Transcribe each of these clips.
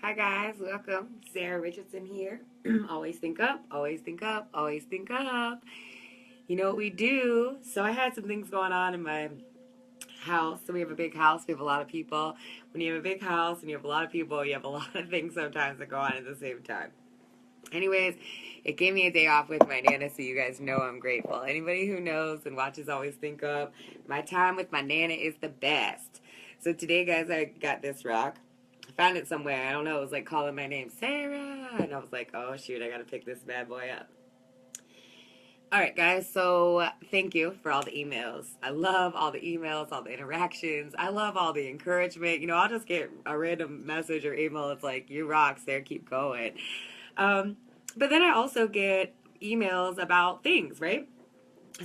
Hi guys, welcome. Sarah Richardson here. Always think up, always think up, always think up. You know what we do? So I had some things going on in my house. So we have a big house, we have a lot of people. When you have a big house and you have a lot of people, you have a lot of things sometimes that go on at the same time. Anyways, it gave me a day off with my Nana, so you guys know I'm grateful. Anybody who knows and watches Always Think Up, my time with my Nana is the best. So today, guys, I got this rock. I found it somewhere. I don't know. It was like calling my name, Sarah. And I was like, oh, shoot, I got to pick this bad boy up. All right, guys, so thank you for all the emails. I love all the emails, all the interactions. I love all the encouragement. I'll just get a random message or email. It's like, you rock, Sarah, keep going. Um, but then I also get emails about things, right?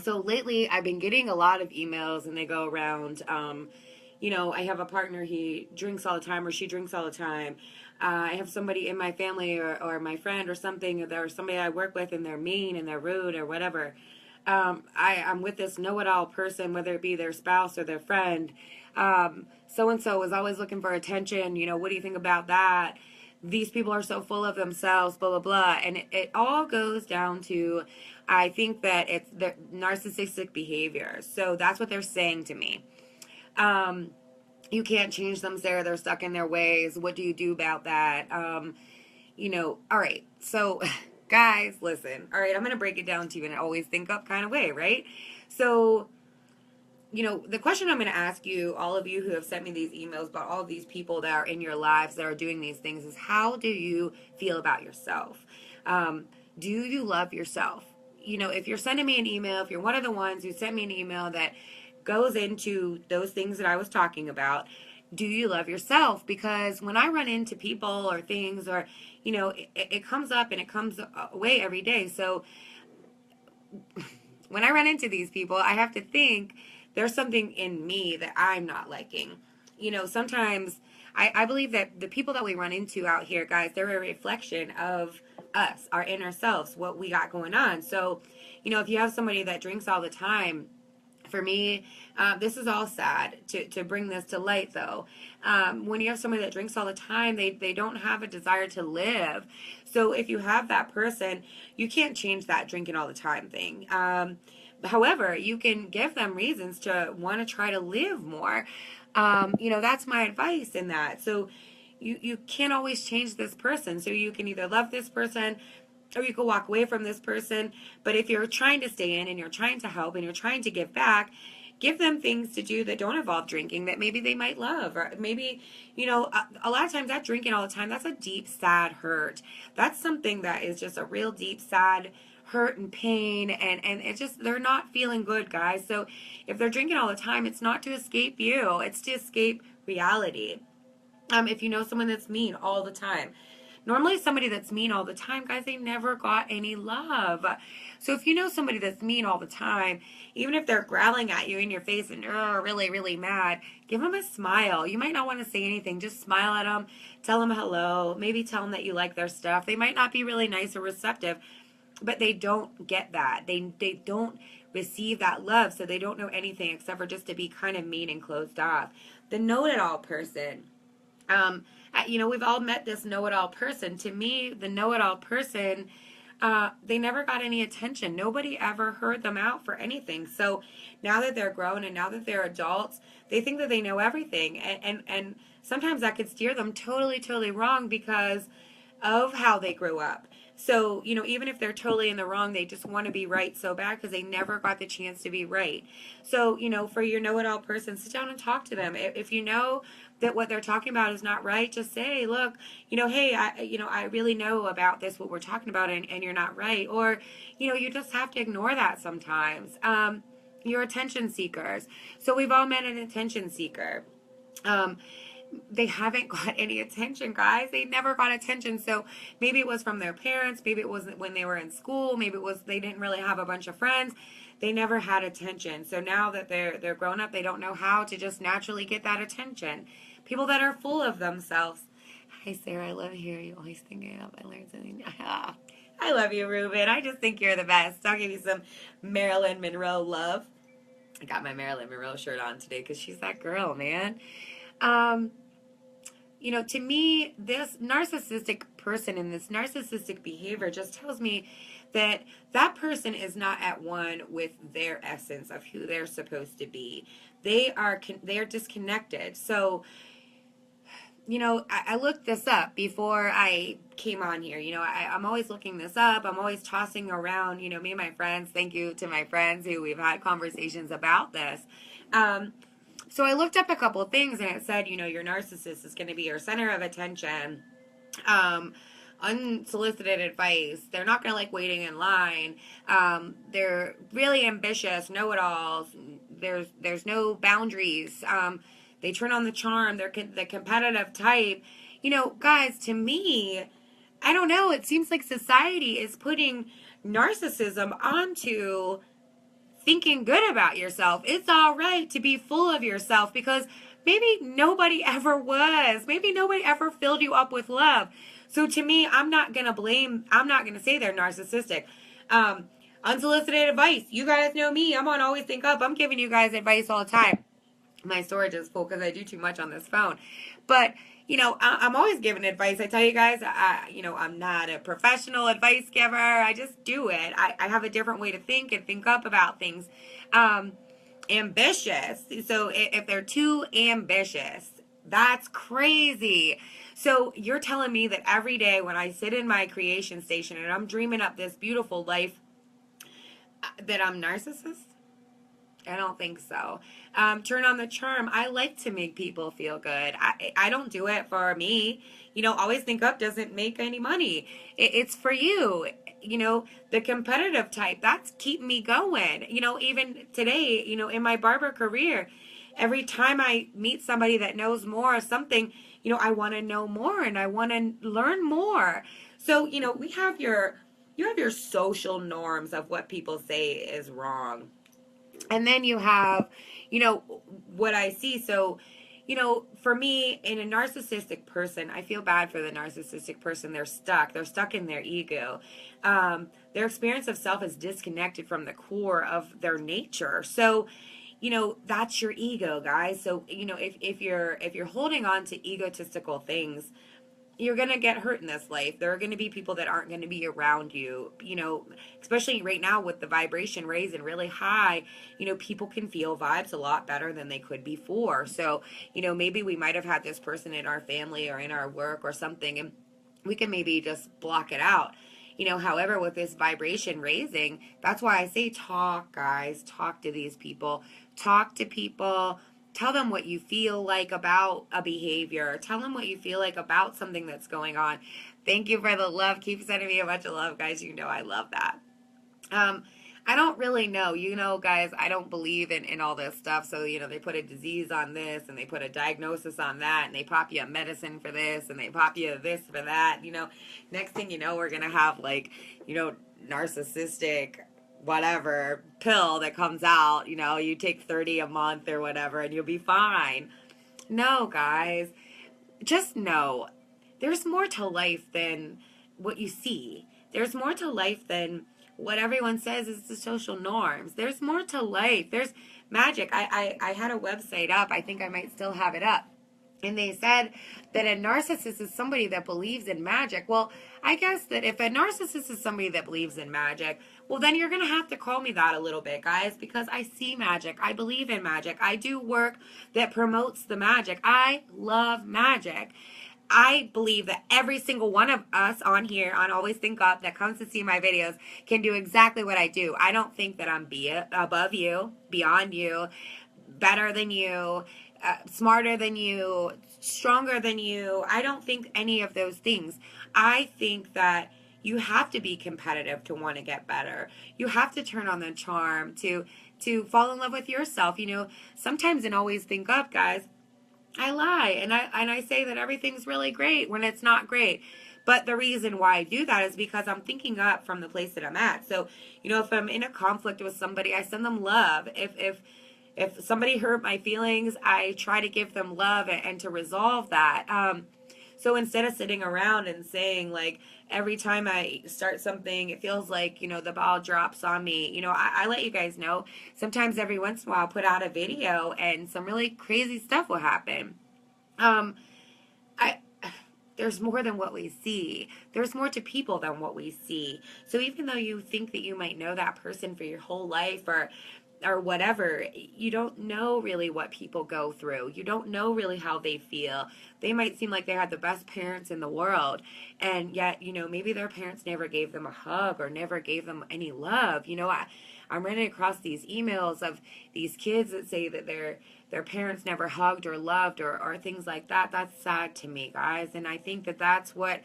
So lately I've been getting a lot of emails and they go around, I have a partner, he drinks all the time or she drinks all the time. I have somebody in my family or my friend or something, or somebody I work with and they're mean and they're rude or whatever. I'm with this know-it-all person, whether it be their spouse or their friend. So-and-so is always looking for attention. What do you think about that? These people are so full of themselves, blah, blah, blah. And it all goes down to, I think that it's the narcissistic behavior. So that's what they're saying to me. You can't change them, Sarah. They're stuck in their ways. What do you do about that? All right. So, guys, listen. All right, I'm going to break it down to you in an always think up kind of way, right? So, the question I'm going to ask you, all of you who have sent me these emails about all these people that are in your lives that are doing these things, is how do you feel about yourself? Do you love yourself? If you're sending me an email, if you're one of the ones who sent me an email that goes into those things that I was talking about, do you love yourself? Because when I run into people or things, or, it comes up and it comes away every day. So when I run into these people, I have to think there's something in me that I'm not liking. Sometimes I believe that the people that we run into out here, guys, they're a reflection of us, our inner selves, what we got going on. So, if you have somebody that drinks all the time, for me, this is all sad to bring this to light, though. When you have somebody that drinks all the time, they don't have a desire to live. So if you have that person, you can't change that drinking all the time thing. However, you can give them reasons to want to try to live more. That's my advice in that. So you can't always change this person. So you can either love this person or you can walk away from this person. But if you're trying to stay in and you're trying to help and you're trying to give back, give them things to do that don't involve drinking that maybe they might love. Or maybe, a lot of times that drinking all the time, that's a deep, sad hurt. That's something that is just a real deep, sad hurt and pain. And it's just, they're not feeling good, guys. So if they're drinking all the time, it's not to escape you. It's to escape reality. If you know someone that's mean all the time, normally somebody that's mean all the time, guys, they never got any love. So if you know somebody that's mean all the time, even if they're growling at you in your face and they're really, really mad, give them a smile. You might not want to say anything. Just smile at them. Tell them hello. Maybe tell them that you like their stuff. They might not be really nice or receptive, but they don't get that. They don't receive that love, so they don't know anything except for just to be kind of mean and closed off. The know-it-all person. We've all met this know-it-all person. To me, the know-it-all person, they never got any attention. Nobody ever heard them out for anything. So now that they're grown and now that they're adults, they think that they know everything. And sometimes that could steer them totally, totally wrong because of how they grew up. So, even if they're totally in the wrong, they just want to be right so bad because they never got the chance to be right. So, for your know-it-all person, sit down and talk to them. If you know that what they're talking about is not right, just say, look, hey, I really know about this, what we're talking about, and you're not right. Or, you just have to ignore that sometimes. You're attention seekers. So we've all met an attention seeker. They haven't got any attention, guys. They never got attention. So maybe it was from their parents. Maybe it was when they were in school. Maybe it was they didn't really have a bunch of friends. They never had attention. So now that they're grown up, they don't know how to just naturally get that attention. People that are full of themselves. Hi, Sarah. I love hearing you always thinking up. I learned something. I love you, Ruben. I just think you're the best. I'll give you some Marilyn Monroe love. I got my Marilyn Monroe shirt on today because she's that girl, man. to me, this narcissistic person and this narcissistic behavior just tells me that that person is not at one with their essence of who they're supposed to be. They are disconnected. So, I looked this up before I came on here. I'm always looking this up. I'm always tossing around, me and my friends. Thank you to my friends who we've had conversations about this. So I looked up a couple of things, and it said, your narcissist is going to be your center of attention. Um, Unsolicited advice. They're not going to like waiting in line. They're really ambitious, know-it-alls. There's no boundaries. They turn on the charm. They're the competitive type. Guys, to me, I don't know. It seems like society is putting narcissism onto thinking good about yourself. It's all right to be full of yourself because maybe nobody ever was. Maybe nobody ever filled you up with love. So to me, I'm not going to say they're narcissistic. Unsolicited advice. You guys know me. I'm on Always Think Up. I'm giving you guys advice all the time. My storage is full because I do too much on this phone. But, I'm always giving advice. I tell you guys, I'm not a professional advice giver. I just do it. I have a different way to think and think up about things. Ambitious. So if they're too ambitious, that's crazy. So you're telling me that every day when I sit in my creation station and I'm dreaming up this beautiful life, that I'm narcissist? I don't think so. Turn on the charm. I like to make people feel good. I don't do it for me. Always Think Up doesn't make any money. It's for you. The competitive type, that's keeping me going. Even today, in my barber career, every time I meet somebody that knows more of something, I want to know more and I want to learn more. So, you have your social norms of what people say is wrong. And then you have, what I see. So, for me, in a narcissistic person, I feel bad for the narcissistic person. They're stuck in their ego. Their experience of self is disconnected from the core of their nature. So, that's your ego, guys. So, if you're holding on to egotistical things, you're going to get hurt in this life. There are going to be people that aren't going to be around you, especially right now with the vibration raising really high, people can feel vibes a lot better than they could before. So, maybe we might have had this person in our family or in our work or something, and we can maybe just block it out. However, with this vibration raising, that's why I say talk, guys. Talk to these people. Talk to people. Tell them what you feel like about a behavior. Tell them what you feel like about something that's going on. Thank you for the love. Keep sending me a bunch of love, guys. I love that. I don't really know. Guys, I don't believe in all this stuff. So, they put a disease on this and they put a diagnosis on that and they pop you a medicine for this and they pop you this for that. Next thing you know, we're going to have narcissistic whatever pill that comes out, you take 30 a month or whatever and you'll be fine. No, guys, just know there's more to life than what you see. There's more to life than what everyone says is the social norms. There's more to life. There's magic. I had a website up. I think I might still have it up. And they said that a narcissist is somebody that believes in magic. Well, I guess that if a narcissist is somebody that believes in magic, well, then you're going to have to call me that a little bit, guys, because I see magic. I believe in magic. I do work that promotes the magic. I love magic. I believe that every single one of us on here on Always Think Up that comes to see my videos can do exactly what I do. I don't think that I'm above you, beyond you, better than you, smarter than you, stronger than you. I don't think any of those things. I think that you have to be competitive to want to get better. You have to turn on the charm to fall in love with yourself. Sometimes in Always Think Up, guys, I lie and I say that everything's really great when it's not great. But the reason why I do that is because I'm thinking up from the place that I'm at. So, if I'm in a conflict with somebody, I send them love. If somebody hurt my feelings, I try to give them love and to resolve that. So instead of sitting around and saying, every time I start something, it feels like, the ball drops on me. I let you guys know. Sometimes every once in a while I'll put out a video and some really crazy stuff will happen. there's more than what we see. There's more to people than what we see. So even though you think that you might know that person for your whole life, or whatever, you don't know really what people go through. You don't know really how they feel. They might seem like they had the best parents in the world, and yet, maybe their parents never gave them a hug or never gave them any love. I'm running across these emails of these kids that say that their parents never hugged or loved, or things like that. That's sad to me, guys. And I think that that's what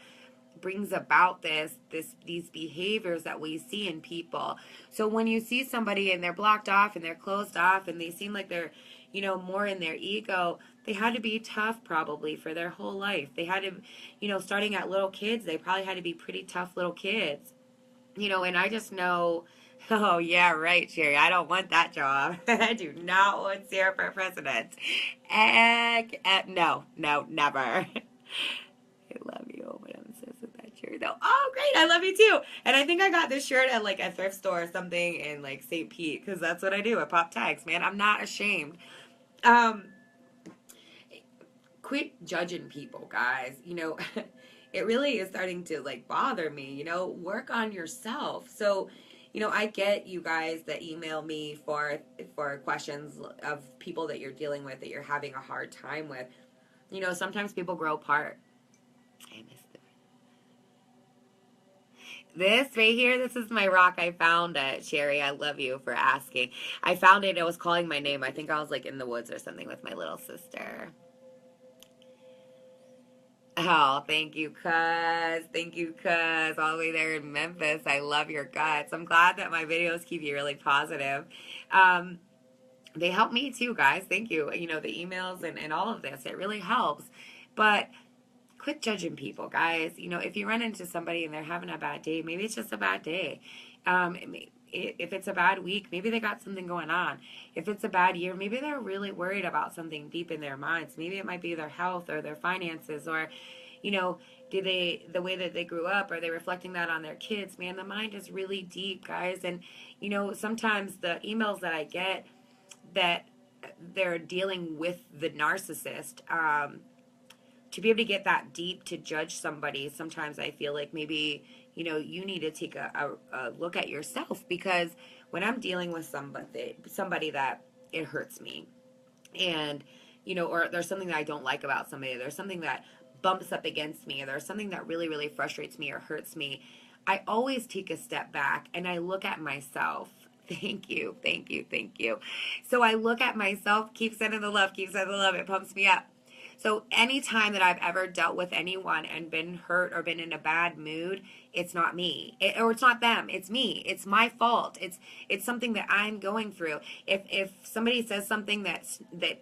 brings about these behaviors that we see in people. So when you see somebody and they're blocked off and they're closed off and they seem like they're, more in their ego, they had to be tough probably for their whole life. They had to, starting at little kids, they probably had to be pretty tough little kids. And I just know, oh yeah, right, Sherry. I don't want that job. I do not want Sarah for president. No, never. I love you, but I'm obsessed with that shirt though. Oh, great! I love you too. And I think I got this shirt at like a thrift store or something in like St. Pete, because that's what I do. I pop tags, man. I'm not ashamed. Um, Quit judging people, guys. It really is starting to like bother me. Work on yourself. So, I get you guys that email me for questions of people that you're dealing with, that you're having a hard time with. Sometimes people grow apart. I missed it. This right here, this is my rock. I found it, Sherry. I love you for asking. I found it. It was calling my name. I think I was like in the woods or something with my little sister. Oh, thank you, cuz. Thank you, cuz. All the way there in Memphis. I love your guts. I'm glad that my videos keep you really positive. Um, they help me too, guys. Thank you. The emails and all of this, it really helps. But quit judging people, guys. If you run into somebody and they're having a bad day, maybe it's just a bad day. If it's a bad week, maybe they got something going on. If it's a bad year, maybe they're really worried about something deep in their minds. Maybe it might be their health or their finances, or, the way that they grew up, are they reflecting that on their kids? Man, the mind is really deep, guys. And, sometimes the emails that I get that they're dealing with the narcissist, to be able to get that deep to judge somebody, sometimes I feel like maybe, you need to take a look at yourself, because when I'm dealing with somebody that it hurts me, and, or there's something that I don't like about somebody, there's something that bumps up against me, or there's something that really, really frustrates me or hurts me, I always take a step back and I look at myself. Thank you, thank you, thank you. So I look at myself, keep sending the love, keep sending the love, it pumps me up. So anytime that I've ever dealt with anyone and been hurt or been in a bad mood, it's not me, or it's not them. It's me. It's my fault. It's something that I'm going through. If somebody says something that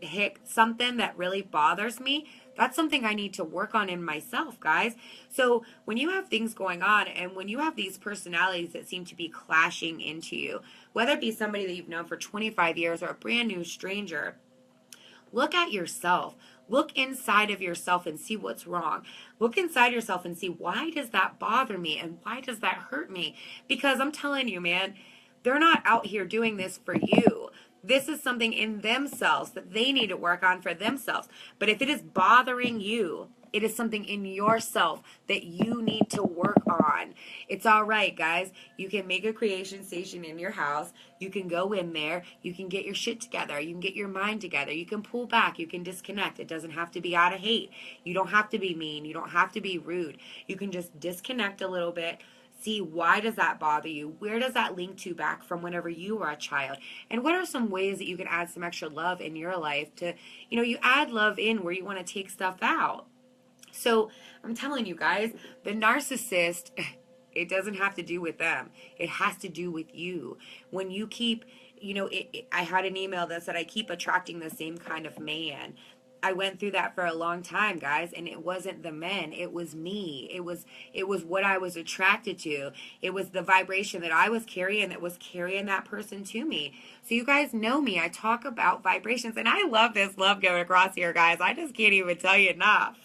hit something that really bothers me, that's something I need to work on in myself, guys. So when you have things going on, and when you have these personalities that seem to be clashing into you, whether it be somebody that you've known for 25 years or a brand new stranger, look at yourself. Look inside of yourself and see what's wrong. Look inside yourself and see, why does that bother me and why does that hurt me? Because I'm telling you, man, they're not out here doing this for you. This is something in themselves that they need to work on for themselves. But if it is bothering you, it is something in yourself that you need to work on. It's all right, guys. You can make a creation station in your house. You can go in there. You can get your shit together. You can get your mind together. You can pull back. You can disconnect. It doesn't have to be out of hate. You don't have to be mean. You don't have to be rude. You can just disconnect a little bit. See, why does that bother you? Where does that link to back from whenever you were a child? And what are some ways that you can add some extra love in your life to, you add love in where you want to take stuff out. So I'm telling you guys, the narcissist, it doesn't have to do with them. It has to do with you. When you keep, I had an email that said, I keep attracting the same kind of man. I went through that for a long time, guys, and it wasn't the men. It was me. It was what I was attracted to. It was the vibration that I was carrying that was carrying that person to me. So you guys know me. I talk about vibrations, and I love this love going across here, guys. I just can't even tell you enough.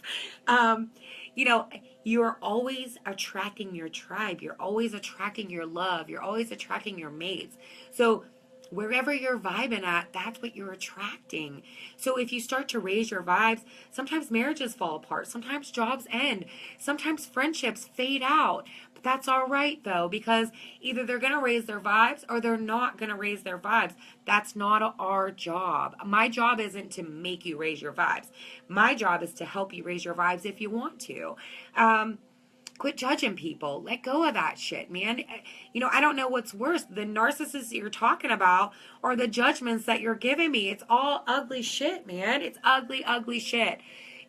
You're always attracting your tribe. You're always attracting your love. You're always attracting your mates. So Wherever you're vibing at, that's what you're attracting. So if you start to raise your vibes, sometimes marriages fall apart, sometimes jobs end, sometimes friendships fade out. But that's all right though, because either they're going to raise their vibes or they're not going to raise their vibes. That's not our job. My job isn't to make you raise your vibes. My job is to help you raise your vibes if you want to. Quit judging people. Let go of that shit, man. I don't know what's worse, the narcissists that you're talking about or the judgments that you're giving me. It's all ugly shit, man. It's ugly, ugly shit.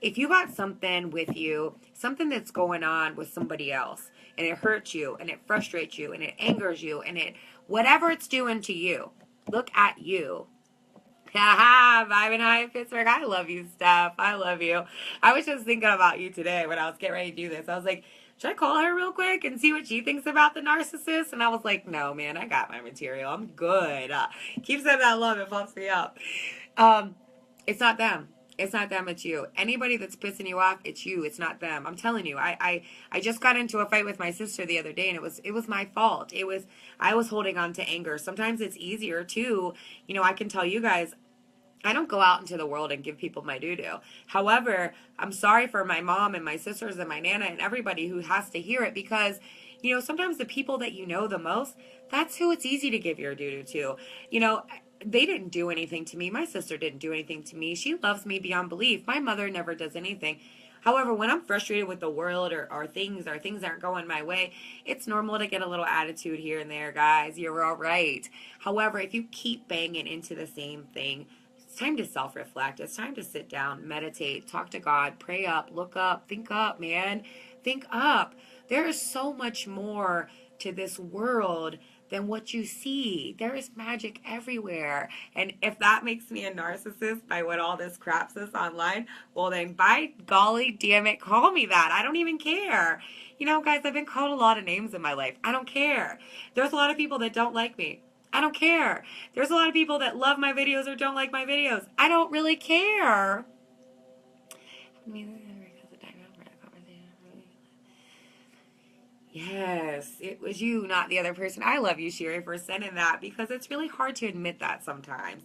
If you got something with you, something that's going on with somebody else, and it hurts you, and it frustrates you, and it angers you, and whatever it's doing to you, look at you. Haha, Vibe and High Pittsburgh. I love you, Steph. I love you. I was just thinking about you today when I was getting ready to do this. I was like, should I call her real quick and see what she thinks about the narcissist? And I was like, no, man, I got my material. I'm good. Keep sending that love. It pumps me up. It's not them. It's not them, it's you. Anybody that's pissing you off, it's you. It's not them. I'm telling you. I just got into a fight with my sister the other day, and it was my fault. I was holding on to anger. Sometimes it's easier too. I can tell you guys, I don't go out into the world and give people my doo-doo. However, I'm sorry for my mom and my sisters and my nana and everybody who has to hear it, because, sometimes the people that you know the most, that's who it's easy to give your doo-doo to. They didn't do anything to me. My sister didn't do anything to me. She loves me beyond belief. My mother never does anything. However, when I'm frustrated with the world or things aren't going my way, it's normal to get a little attitude here and there, guys. You're all right. However, if you keep banging into the same thing, it's time to self-reflect. It's time to sit down, meditate, talk to God, pray up, look up, think up, man. Think up. There is so much more to this world than what you see. There is magic everywhere. And if that makes me a narcissist by what all this crap says online, well then by golly damn it, call me that. I don't even care. Guys, I've been called a lot of names in my life. I don't care. There's a lot of people that don't like me. I don't care. There's a lot of people that love my videos or don't like my videos. I don't really care. Yes, it was you, not the other person. I love you, Sherry, for sending that, because it's really hard to admit that sometimes.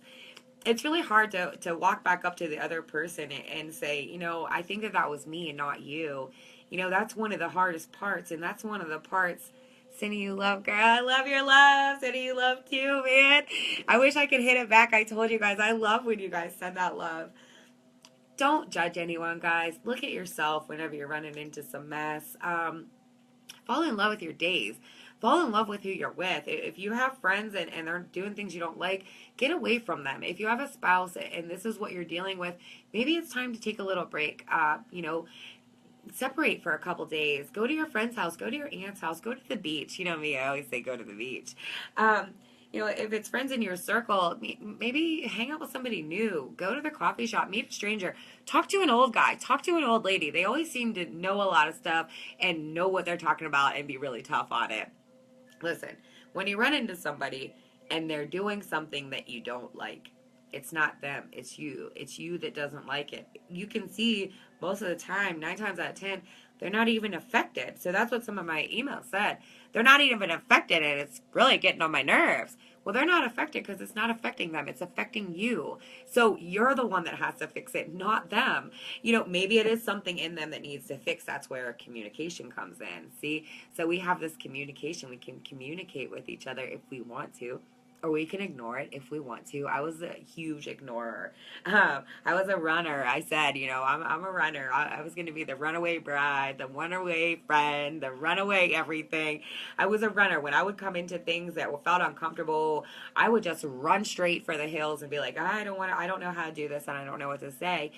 It's really hard to walk back up to the other person and say, I think that was me and not you. That's one of the hardest parts, and that's one of the parts. Sending you love, girl. I love your love. Sending you love too, man. I wish I could hit it back. I told you guys, I love when you guys send that love. Don't judge anyone, guys. Look at yourself whenever you're running into some mess. Fall in love with your days. Fall in love with who you're with. If you have friends and they're doing things you don't like, get away from them. If you have a spouse and this is what you're dealing with, maybe it's time to take a little break. Separate for a couple days. Go to your friend's house. Go to your aunt's house. Go to the beach. You know me, I always say go to the beach. If it's friends in your circle, maybe hang out with somebody new. Go to the coffee shop. Meet a stranger. Talk to an old guy. Talk to an old lady. They always seem to know a lot of stuff and know what they're talking about and be really tough on it. Listen, when you run into somebody and they're doing something that you don't like, it's not them. It's you. It's you that doesn't like it. You can see most of the time, 9 times out of 10, they're not even affected. So that's what some of my emails said. They're not even affected, and it's really getting on my nerves. Well, they're not affected because it's not affecting them. It's affecting you. So you're the one that has to fix it, not them. Maybe it is something in them that needs to fix. That's where communication comes in. See? So we have this communication. We can communicate with each other if we want to. Or we can ignore it if we want to. I was a huge ignorer. I was a runner. I said, I'm a runner. I was going to be the runaway bride, the runaway friend, the runaway everything. I was a runner. When I would come into things that felt uncomfortable, I would just run straight for the hills and be like, I don't know how to do this, and I don't know what to say.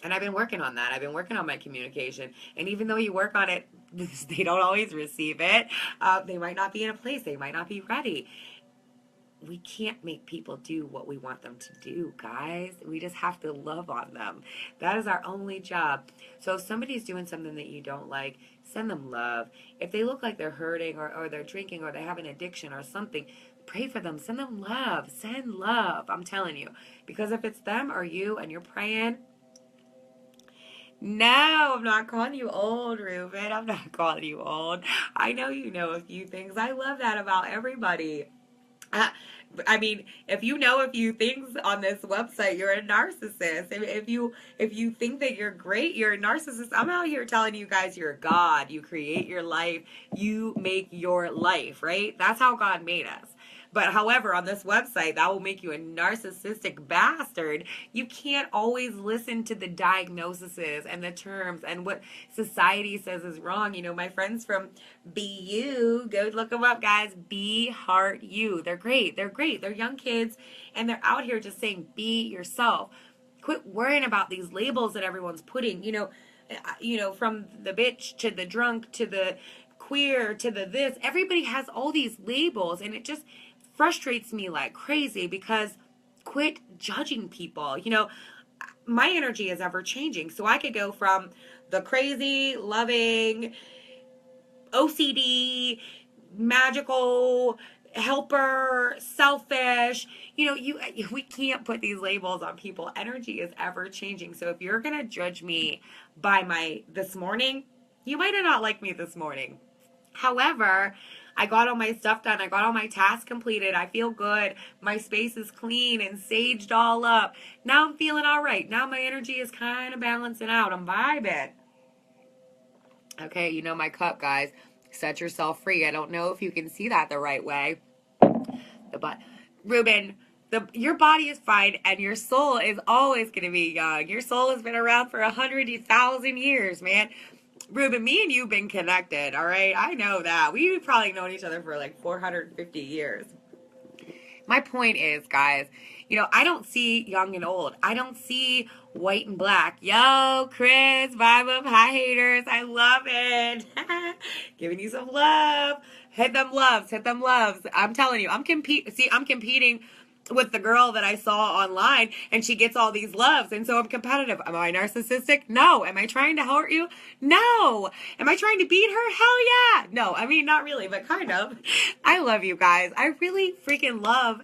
And I've been working on that. I've been working on my communication. And even though you work on it, they don't always receive it. They might not be in a place. They might not be ready. We can't make people do what we want them to do, guys. We just have to love on them. That is our only job. So if somebody's doing something that you don't like, send them love. If they look like they're hurting or they're drinking or they have an addiction or something, pray for them. Send them love. Send love. I'm telling you. Because if it's them or you and you're praying, no, I'm not calling you old, Ruben. I'm not calling you old. I know you know a few things. I love that about everybody. I mean, if you know a few things on this website, you're a narcissist. If you think that you're great, you're a narcissist. I'm out here telling you guys you're God. You create your life. You make your life, right? That's how God made us. But however, on this website, that will make you a narcissistic bastard. You can't always listen to the diagnoses and the terms and what society says is wrong. You know, my friends from BU, go look them up, guys. Be Heart You. They're great. They're great. They're young kids, and they're out here just saying, be yourself. Quit worrying about these labels that everyone's putting. From the bitch to the drunk to the queer to the this. Everybody has all these labels, and it just frustrates me like crazy because quit judging people. My energy is ever changing. So I could go from the crazy, loving, OCD, magical, helper, selfish. We can't put these labels on people. Energy is ever changing. So if you're going to judge me by my this morning, you might have not liked me this morning. However, I got all my stuff done. I got all my tasks completed. I feel good. My space is clean and saged all up. Now I'm feeling all right. Now my energy is kind of balancing out. I'm vibing. Okay, my cup, guys. Set yourself free. I don't know if you can see that the right way. Ruben, your body is fine and your soul is always going to be young. Your soul has been around for 100,000 years, man. Ruben, me and you have been connected, all right? I know that. We've probably known each other for like 450 years. My point is, guys, I don't see young and old. I don't see white and black. Yo, Chris, vibe up. Hi, haters. I love it. Giving you some love. Hit them loves. Hit them loves. I'm telling you, I'm competing with the girl that I saw online, and she gets all these loves, and so I'm competitive. Am I narcissistic? No. Am I trying to hurt you? No. Am I trying to beat her? Hell yeah. No, I mean, not really, but kind of. I love you guys. I really freaking love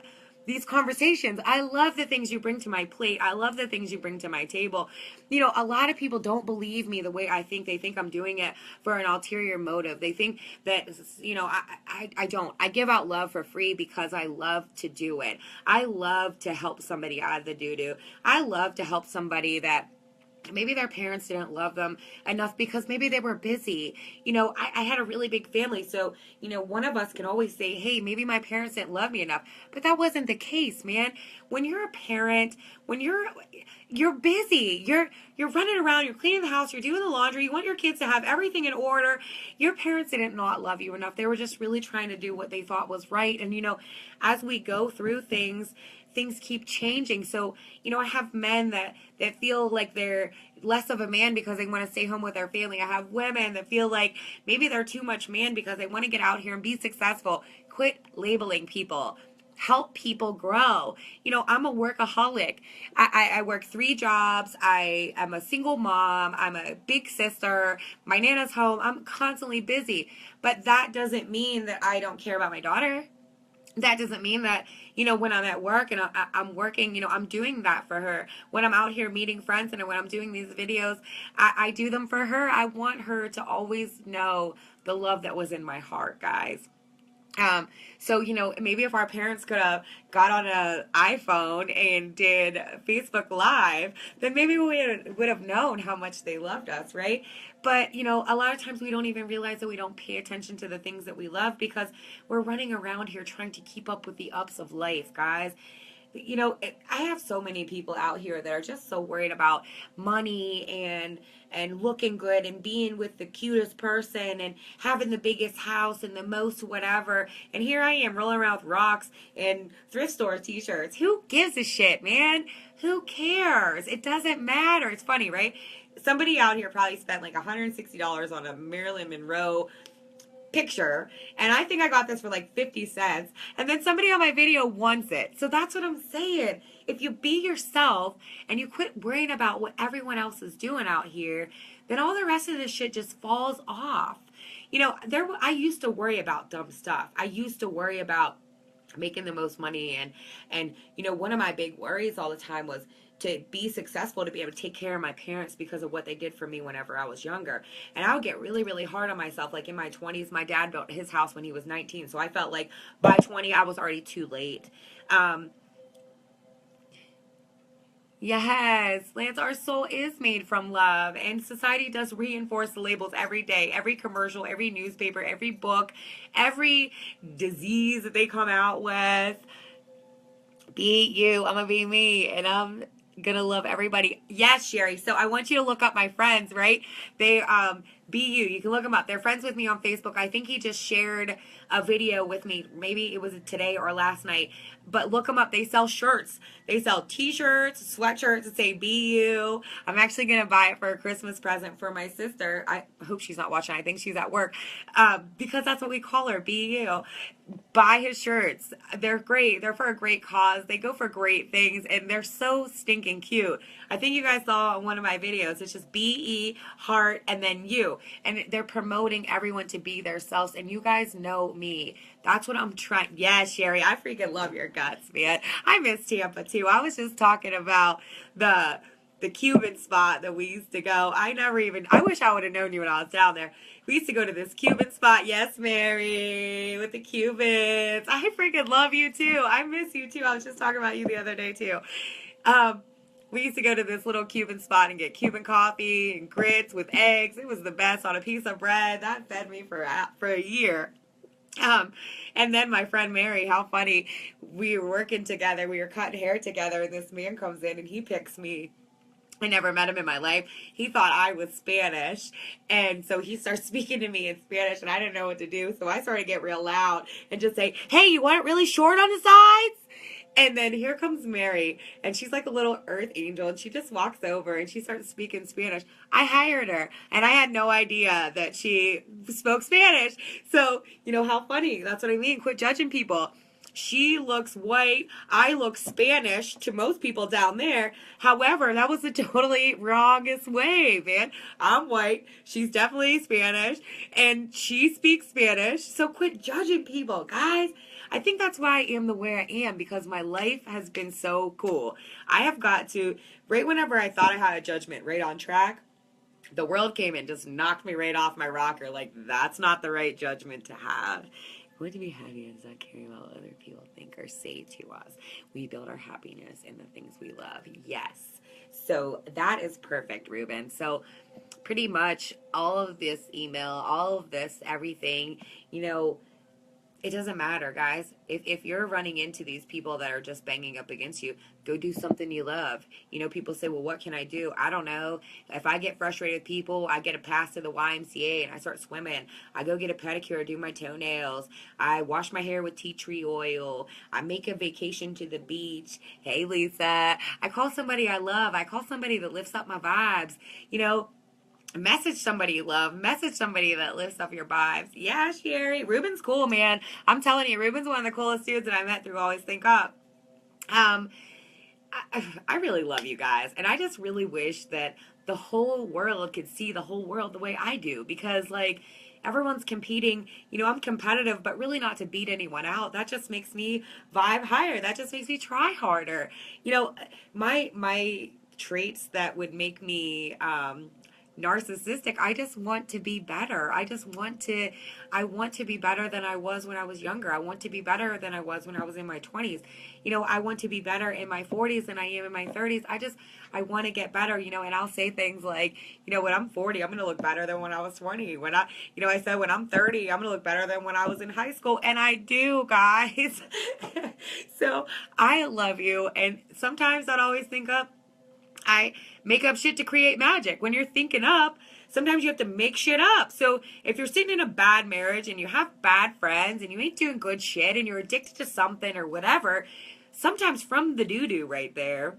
these conversations. I love the things you bring to my plate. I love the things you bring to my table. A lot of people don't believe me the way I think. They think I'm doing it for an ulterior motive. They think that, I don't. I give out love for free because I love to do it. I love to help somebody out of the doo-doo. I love to help somebody that maybe their parents didn't love them enough because maybe they were busy. I had a really big family. So, one of us can always say, hey, maybe my parents didn't love me enough. But that wasn't the case, man. When you're a parent, when you're busy, you're running around, you're cleaning the house, you're doing the laundry, you want your kids to have everything in order. Your parents didn't not love you enough. They were just really trying to do what they thought was right. And, as we go through things keep changing. So, I have men that feel like they're less of a man because they want to stay home with their family. I have women that feel like maybe they're too much man because they want to get out here and be successful. Quit labeling people. Help people grow. I'm a workaholic. I work 3 jobs. I am a single mom. I'm a big sister. My Nana's home. I'm constantly busy. But that doesn't mean that I don't care about my daughter. That doesn't mean that, when I'm at work and I'm working, I'm doing that for her. When I'm out here meeting friends and when I'm doing these videos, I do them for her. I want her to always know the love that was in my heart, guys. So, maybe if our parents could have got on an iPhone and did Facebook Live, then maybe we would have known how much they loved us, right? But, a lot of times we don't even realize that we don't pay attention to the things that we love because we're running around here trying to keep up with the ups of life, guys. I have so many people out here that are just so worried about money and looking good and being with the cutest person and having the biggest house and the most whatever. And here I am rolling around with rocks and thrift store t-shirts. Who gives a shit, man? Who cares? It doesn't matter. It's funny, right? Somebody out here probably spent like $160 on a Marilyn Monroe picture, and I think I got this for like 50 cents, and then somebody on my video wants it. So that's what I'm saying. If you be yourself and you quit worrying about what everyone else is doing out here, then all the rest of this shit just falls off. I used to worry about dumb stuff. I used to worry about making the most money and one of my big worries all the time was to be successful, to be able to take care of my parents because of what they did for me whenever I was younger. And I would get really, really hard on myself. Like in my 20s, my dad built his house when he was 19. So I felt like by 20, I was already too late. Um, Yes, Lance, our soul is made from love, and society does reinforce the labels every day. Every commercial, every newspaper, every book, every disease that they come out with. Be you, I'm gonna be me, and I'm gonna love everybody. Yes, Sherry. So I want you to look up my friends, right? They be you. You can look them up. They're friends with me on Facebook. I think he just shared a video with me. Maybe it was today or last night. But look them up. They sell shirts. They sell t-shirts, sweatshirts that say "Be You." I'm actually gonna buy it for a Christmas present for my sister. I hope she's not watching. I think she's at work, because that's what we call her. Be you. Buy his shirts. They're great. They're for a great cause. They go for great things, and they're so stinking cute. I think you guys saw one of my videos. It's just BE, heart, and then you. And they're promoting everyone to be their selves. And you guys know me. That's what I'm trying. Yeah, Sherry, I freaking love your guts, man. I miss Tampa, too. I was just talking about the Cuban spot that we used to go. I wish I would have known you when I was down there. We used to go to this Cuban spot. Yes, Mary, with the Cubans. I freaking love you, too. I miss you, too. I was just talking about you the other day, too. We used to go to this little Cuban spot and get Cuban coffee and grits with eggs. It was the best on a piece of bread. That fed me for a year. And then my friend Mary, how funny. We were working together. We were cutting hair together, and this man comes in and he picks me. I never met him in my life. He thought I was Spanish. And so he starts speaking to me in Spanish, and I didn't know what to do. So I started to get real loud and just say, "Hey, you want it really short on the sides?" And then here comes Mary, and she's like a little earth angel, and she just walks over and she starts speaking Spanish. I hired her, and I had no idea that she spoke Spanish. So, how funny. That's what I mean. Quit judging people. She looks white. I look Spanish to most people down there. However, that was the totally wrongest way, man. I'm white. She's definitely Spanish. And she speaks Spanish. So quit judging people, guys. I think that's why I am the way I am, because my life has been so cool. I have got to, right whenever I thought I had a judgment right on track, the world came and just knocked me right off my rocker. Like, that's not the right judgment to have. We want to be happy and not caring about what other people think or say to us. We build our happiness in the things we love. Yes. So that is perfect, Ruben. So pretty much all of this email, all of this, everything, it doesn't matter, guys. If you're running into these people that are just banging up against you, go do something you love. People say, well, what can I do? I don't know. If I get frustrated with people, I get a pass to the YMCA and I start swimming. I go get a pedicure, do my toenails. I wash my hair with tea tree oil. I make a vacation to the beach. Hey, Lisa. I call somebody I love. I call somebody that lifts up my vibes. Message somebody you love. Message somebody that lifts up your vibes. Yeah, Sherry. Ruben's cool, man. I'm telling you, Ruben's one of the coolest dudes that I met through Always Think Up. I really love you guys. And I just really wish that the whole world could see the whole world the way I do. Because, everyone's competing. I'm competitive, but really not to beat anyone out. That just makes me vibe higher. That just makes me try harder. My traits that would make me narcissistic, I just want to be better. I want to be better than I was when I was younger. I want to be better than I was when I was in my 20s. I want to be better in my 40s than I am in my 30s. I want to get better, and I'll say things like, when I'm 40, I'm going to look better than when I was 20. I said when I'm 30, I'm going to look better than when I was in high school. And I do, guys. So I love you. And sometimes I'd always think up, I make up shit to create magic. When you're thinking up, sometimes you have to make shit up. So if you're sitting in a bad marriage and you have bad friends and you ain't doing good shit and you're addicted to something or whatever, sometimes from the doo-doo right there,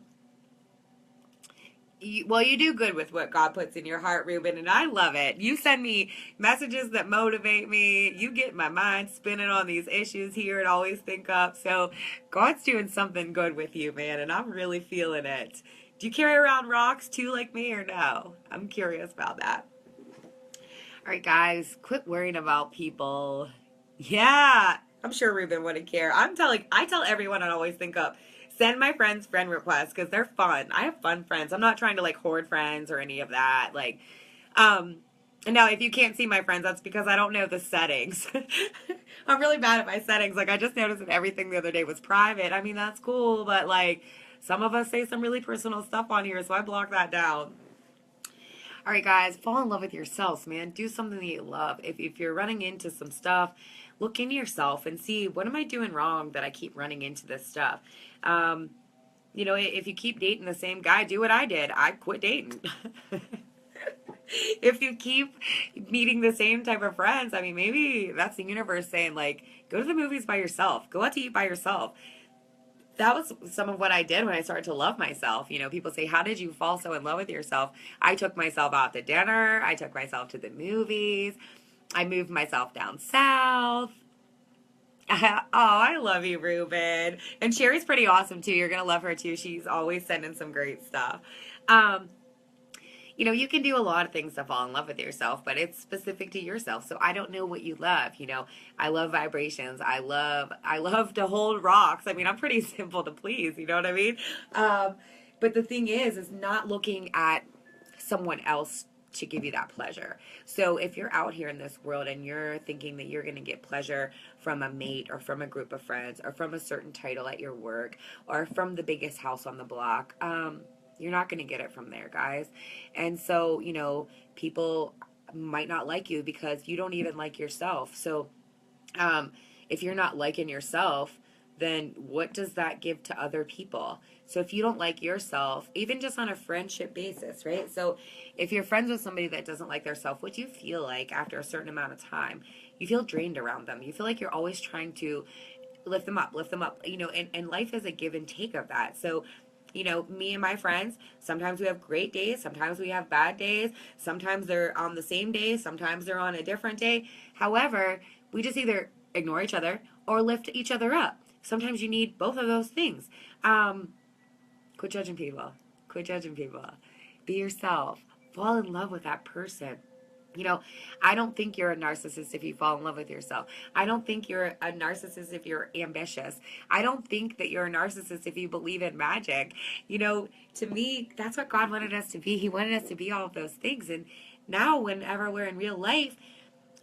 you do good with what God puts in your heart, Ruben, and I love it. You send me messages that motivate me. You get my mind spinning on these issues here and Always Think Up. So God's doing something good with you, man, and I'm really feeling it. Do you carry around rocks too like me or no? I'm curious about that. All right, guys, quit worrying about people. Yeah, I'm sure Ruben wouldn't care. I tell everyone I Always Think Up. Send my friends friend requests because they're fun. I have fun friends. I'm not trying to like hoard friends or any of that. Like, um, and now if you can't see my friends, that's because I don't know the settings. I'm really bad at my settings. Like, I just noticed that everything the other day was private. I mean, that's cool, but like, some of us say some really personal stuff on here, so I block that down. All right, guys, fall in love with yourselves, man. Do something that you love. If you're running into some stuff, look into yourself and see, what am I doing wrong that I keep running into this stuff? Um, if you keep dating the same guy, do what I did. I quit dating. If you keep meeting the same type of friends, I mean, maybe that's the universe saying, like, go to the movies by yourself, go out to eat by yourself. That was some of what I did when I started to love myself. People say, how did you fall so in love with yourself? I took myself out to dinner. I took myself to the movies. I moved myself down south. Oh, I love you, Ruben. And Sherry's pretty awesome too. You're going to love her too. She's always sending some great stuff. Um, you can do a lot of things to fall in love with yourself, but it's specific to yourself. So I don't know what you love. I love vibrations. I love to hold rocks. I mean, I'm pretty simple to please. You know what I mean? But the thing is not looking at someone else to give you that pleasure. So if you're out here in this world and you're thinking that you're going to get pleasure from a mate or from a group of friends or from a certain title at your work or from the biggest house on the block, you're not going to get it from there, guys. And so, people might not like you because you don't even like yourself. So, if you're not liking yourself, then what does that give to other people? So if you don't like yourself, even just on a friendship basis, right? So if you're friends with somebody that doesn't like their self, what do you feel like after a certain amount of time? You feel drained around them. You feel like you're always trying to lift them up, and life is a give and take of that. So me and my friends, sometimes we have great days, sometimes we have bad days, sometimes they're on the same day, sometimes they're on a different day. However, we just either ignore each other or lift each other up. Sometimes you need both of those things. Quit judging people. Quit judging people. Be yourself. Fall in love with that person. I don't think you're a narcissist if you fall in love with yourself. I don't think you're a narcissist if you're ambitious. I don't think that you're a narcissist if you believe in magic. To me, that's what God wanted us to be. He wanted us to be all of those things. And now, whenever we're in real life,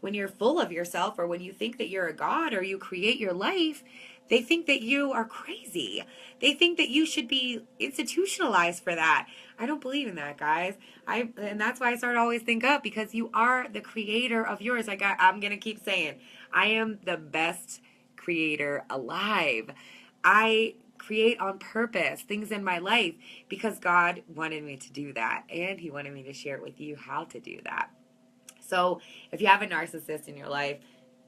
when you're full of yourself or when you think that you're a god or you create your life, they think that you are crazy. They think that you should be institutionalized for that. I don't believe in that, guys. And that's why I start to always think up, because you are the creator of yours. I'm going to keep saying, I am the best creator alive. I create on purpose things in my life because God wanted me to do that. And he wanted me to share it with you how to do that. So if you have a narcissist in your life,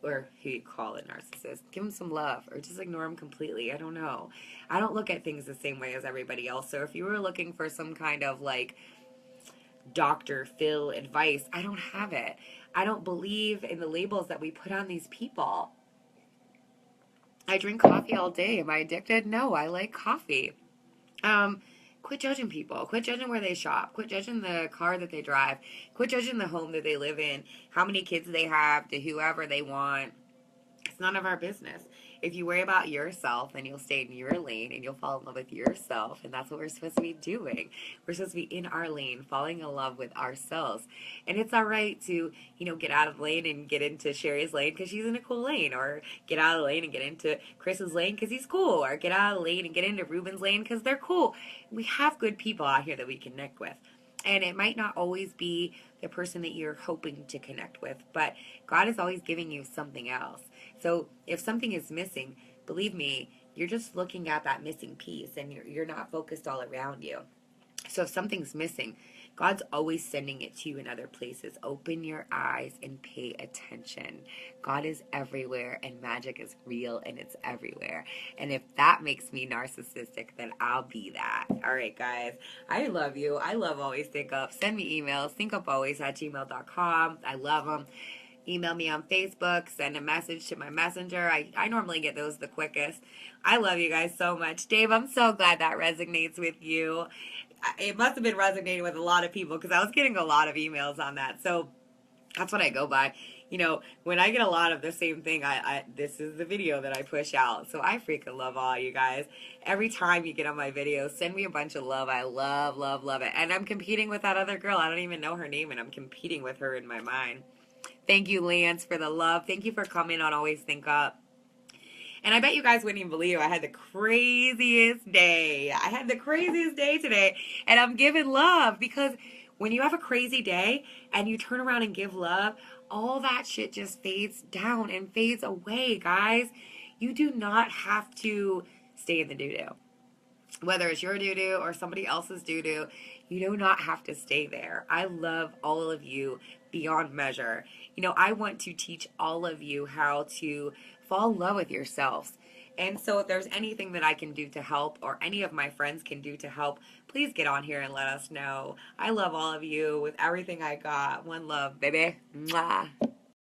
or who you call a narcissist, give them some love or just ignore them completely. I don't know. I don't look at things the same way as everybody else. So if you were looking for some kind of like Dr. Phil advice, I don't have it. I don't believe in the labels that we put on these people. I drink coffee all day. Am I addicted? No, I like coffee. Quit judging people. Quit judging where they shop. Quit judging the car that they drive. Quit judging the home that they live in, how many kids they have, to whoever they want. It's none of our business. If you worry about yourself, then you'll stay in your lane and you'll fall in love with yourself. And that's what we're supposed to be doing. We're supposed to be in our lane, falling in love with ourselves. And it's all right to, get out of the lane and get into Sherry's lane because she's in a cool lane. Or get out of the lane and get into Chris's lane because he's cool. Or get out of the lane and get into Ruben's lane because they're cool. We have good people out here that we connect with. And it might not always be the person that you're hoping to connect with, but God is always giving you something else. So if something is missing, believe me, you're just looking at that missing piece and you're not focused all around you. So if something's missing, God's always sending it to you in other places. Open your eyes and pay attention. God is everywhere and magic is real and it's everywhere. And if that makes me narcissistic, then I'll be that. All right, guys. I love you. I love Always Think Up. Send me emails. thinkupoliways@gmail.com. I love them. Email me on Facebook, send a message to my messenger. I normally get those the quickest. I love you guys so much. Dave, I'm so glad that resonates with you. It must have been resonating with a lot of people because I was getting a lot of emails on that. So that's what I go by. when I get a lot of the same thing, this is the video that I push out. So I freaking love all you guys. Every time you get on my video, send me a bunch of love. I love, love, love it. And I'm competing with that other girl. I don't even know her name, and I'm competing with her in my mind. Thank you, Lance, for the love. Thank you for coming on Always Think Up. And I bet you guys wouldn't even believe I had the craziest day. I had the craziest day today. And I'm giving love because when you have a crazy day and you turn around and give love, all that shit just fades down and fades away, guys. You do not have to stay in the doo-doo. Whether it's your doo-doo or somebody else's doo-doo, you do not have to stay there. I love all of you beyond measure. I want to teach all of you how to fall in love with yourselves. And so if there's anything that I can do to help or any of my friends can do to help, please get on here and let us know. I love all of you with everything I got. One love, baby. Mwah.